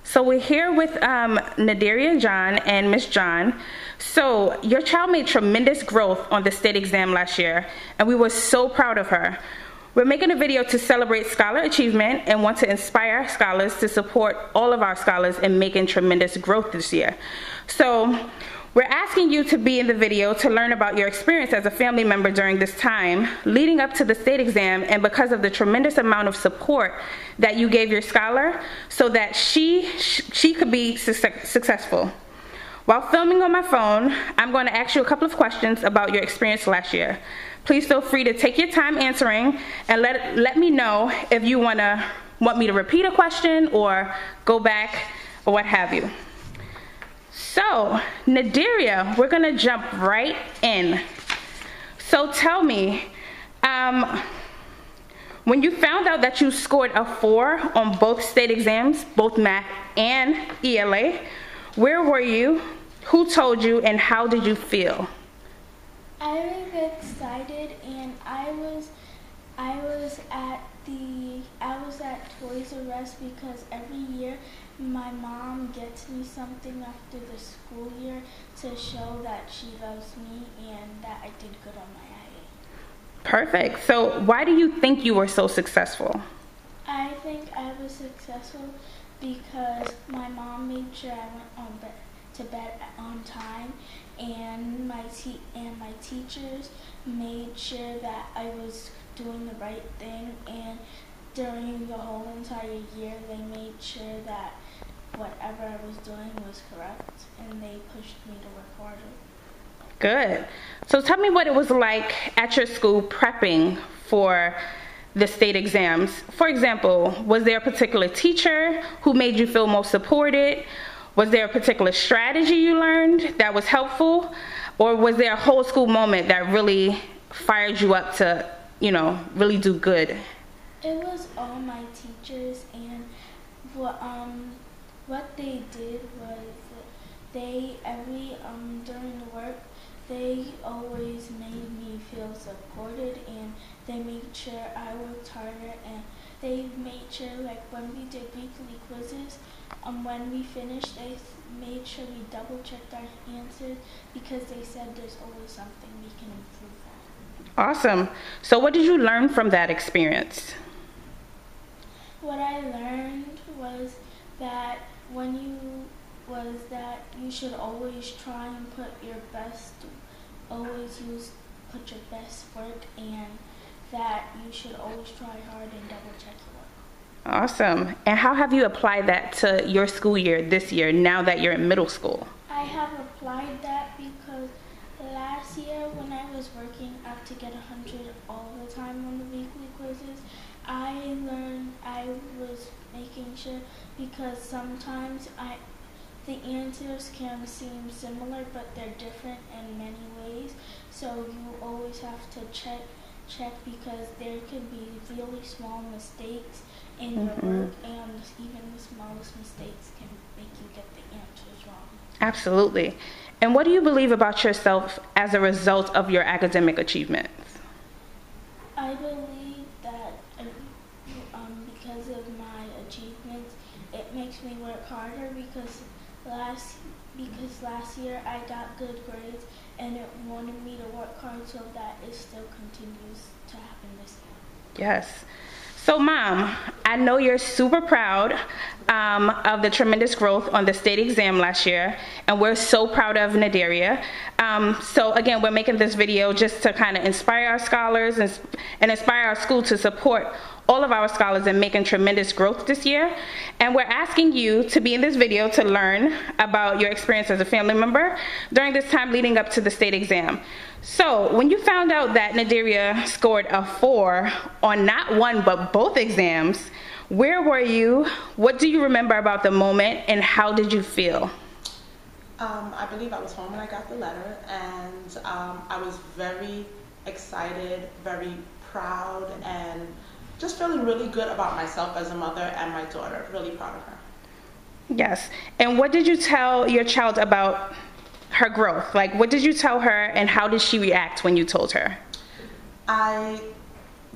So we're here with Naderea John and Miss John. So your child made tremendous growth on the state exam last year, and we were so proud of her. We're making a video to celebrate scholar achievement and want to inspire scholars to support all of our scholars in making tremendous growth this year. So we're asking you to be in the video to learn about your experience as a family member during this time leading up to the state exam, and because of the tremendous amount of support that you gave your scholar so that she could be successful. While filming on my phone, I'm going to ask you a couple of questions about your experience last year. Please feel free to take your time answering and let me know if you want me to repeat a question or go back or what have you. So, Naderea, we're gonna jump right in. So tell me, when you found out that you scored a 4 on both state exams, both math and ELA, where were you, who told you, and how did you feel? I was excited, and I was at Toys R Us because every year my mom gets me something after the school year to show that she loves me and that I did good on my IA. Perfect. So why do you think you were so successful? I think I was successful because my mom made sure I went to bed on time, and my teachers made sure that I was doing the right thing, and during the whole entire year they made sure that whatever I was doing was correct, and they pushed me to work harder. Good. So tell me what it was like at your school prepping for the state exams. For example, was there a particular teacher who made you feel most supported? Was there a particular strategy you learned that was helpful? Or was there a whole school moment that really fired you up to, really do good? It was all my teachers, and what they did was during the work, they always made me feel supported, and they made sure I worked harder, and they made sure, like when we did weekly quizzes, when we finished, they made sure we double checked our answers because they said there's always something we can improve on. Awesome. So what did you learn from that experience? What I learned was that you should always try and put your best work, and that you should always try hard and double check your work. Awesome. And how have you applied that to your school year this year, now that you're in middle school? I have applied that because last year when I was working up to get 100 all the time on the weekly quizzes, I was making sure, because sometimes the answers can seem similar, but they're different in many ways. So you always have to check because there could be really small mistakes in your work, and even the smallest mistakes can make you get the answers wrong. Absolutely. And what do you believe about yourself as a result of your academic achievements? I believe that because of my achievements, it makes me work harder because last year I got good grades, and it wanted me to work hard so that it still continues to happen this year. Yes. So Mom, I know you're super proud of the tremendous growth on the state exam last year, and we're so proud of Naderea. So again, we're making this video just to kind of inspire our scholars and inspire our school to support all of our scholars in making tremendous growth this year. And we're asking you to be in this video to learn about your experience as a family member during this time leading up to the state exam. So when you found out that Naderea scored a 4 on not one but both exams, where were you? What do you remember about the moment, and how did you feel? I believe I was home when I got the letter, and I was very excited, very proud, and just feeling really good about myself as a mother and my daughter. Really proud of her. Yes. And what did you tell your child about her growth? Like, what did you tell her, and how did she react when you told her? I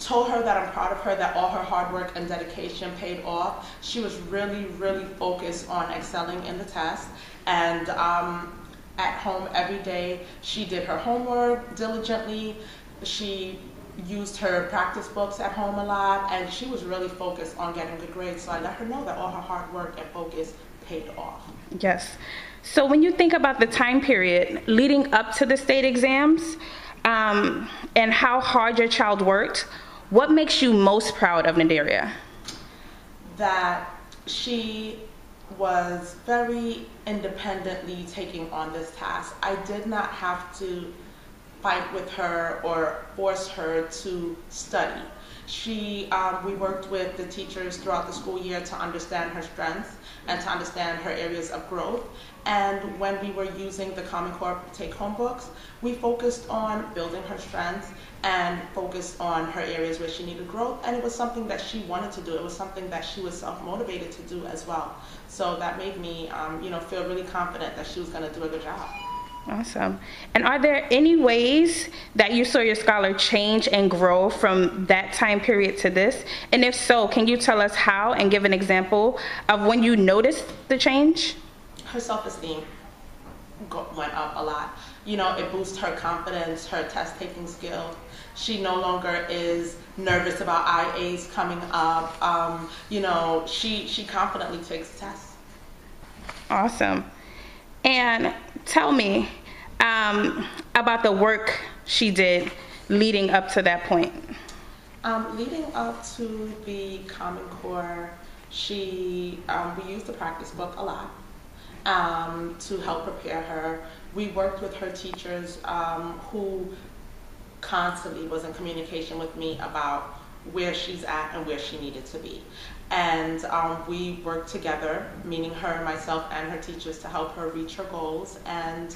told her that I'm proud of her, that all her hard work and dedication paid off. She was really, really focused on excelling in the test. And at home every day, she did her homework diligently. She used her practice books at home a lot, and she was really focused on getting good grades. So I let her know that all her hard work and focus paid off. Yes. So when you think about the time period leading up to the state exams, and how hard your child worked, what makes you most proud of Naderea? That she was very independently taking on this task. I did not have to fight with her or force her to study. We worked with the teachers throughout the school year to understand her strengths and to understand her areas of growth. And when we were using the Common Core take-home books, we focused on building her strengths and focused on her areas where she needed growth. And it was something that she wanted to do. It was something that she was self-motivated to do as well. So that made me, feel really confident that she was going to do a good job. Awesome. And are there any ways that you saw your scholar change and grow from that time period to this? And if so, can you tell us how and give an example of when you noticed the change? Her self-esteem went up a lot. It boosted her confidence, her test-taking skill. She no longer is nervous about IAs coming up. She confidently takes tests. Awesome. And tell me about the work she did leading up to that point. Leading up to the Common Core, we used the practice book a lot to help prepare her. We worked with her teachers who constantly was in communication with me about where she's at and where she needed to be. And we worked together, meaning her, myself, and her teachers, to help her reach her goals. And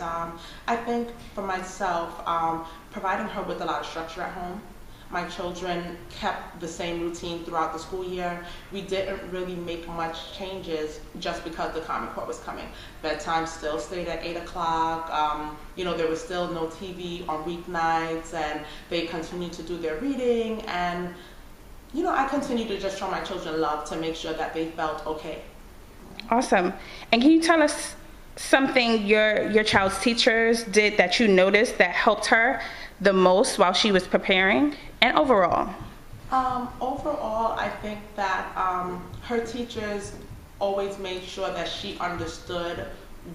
I think for myself, providing her with a lot of structure at home. My children kept the same routine throughout the school year. We didn't really make much changes just because the Common Core was coming. Bedtime still stayed at 8 o'clock. There was still no TV on weeknights, and they continued to do their reading. And I continue to just show my children love to make sure that they felt okay. Awesome. And can you tell us something your child's teachers did that you noticed that helped her the most while she was preparing, and overall? Overall, I think that her teachers always made sure that she understood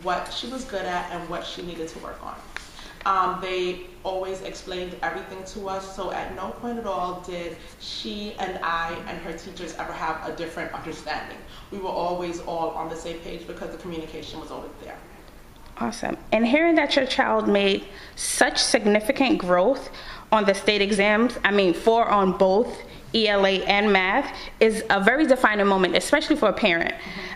what she was good at and what she needed to work on. They always explained everything to us, so at no point at all did she and I and her teachers ever have a different understanding. We were always all on the same page because the communication was always there. Awesome. And hearing that your child made such significant growth on the state exams, on both ELA and math, is a very defining moment, especially for a parent.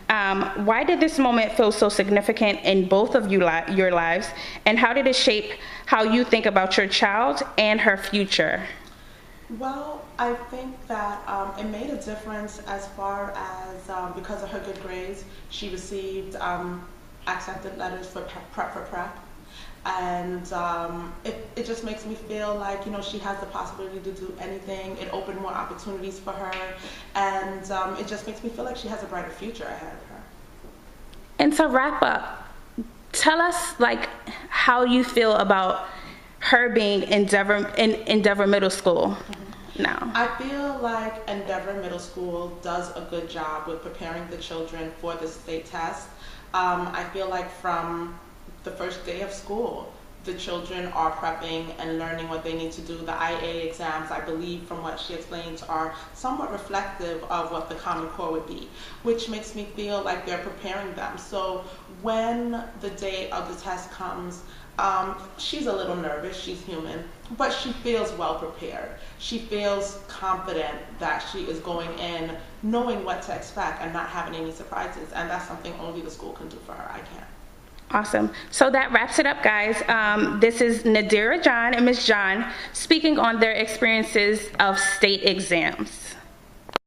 Why did this moment feel so significant in both of your lives, and how did it shape how you think about your child and her future? Well, I think that it made a difference as far as because of her good grades, she received accepted letters for prep. And it just makes me feel like, she has the possibility to do anything. It opened more opportunities for her. And it just makes me feel like she has a brighter future ahead of her. And to wrap up, tell us how you feel about her being in Endeavor Middle School now. I feel like Endeavor Middle School does a good job with preparing the children for the state test. I feel like from the first day of school, the children are prepping and learning what they need to do. The IA exams, I believe, from what she explains, are somewhat reflective of what the Common Core would be, which makes me feel like they're preparing them. So when the day of the test comes, she's a little nervous, she's human, but she feels well prepared. She feels confident that she is going in knowing what to expect and not having any surprises, and that's something only the school can do for her. I can't. Awesome. So that wraps it up, guys. This is Naderea John and Ms. John speaking on their experiences of state exams.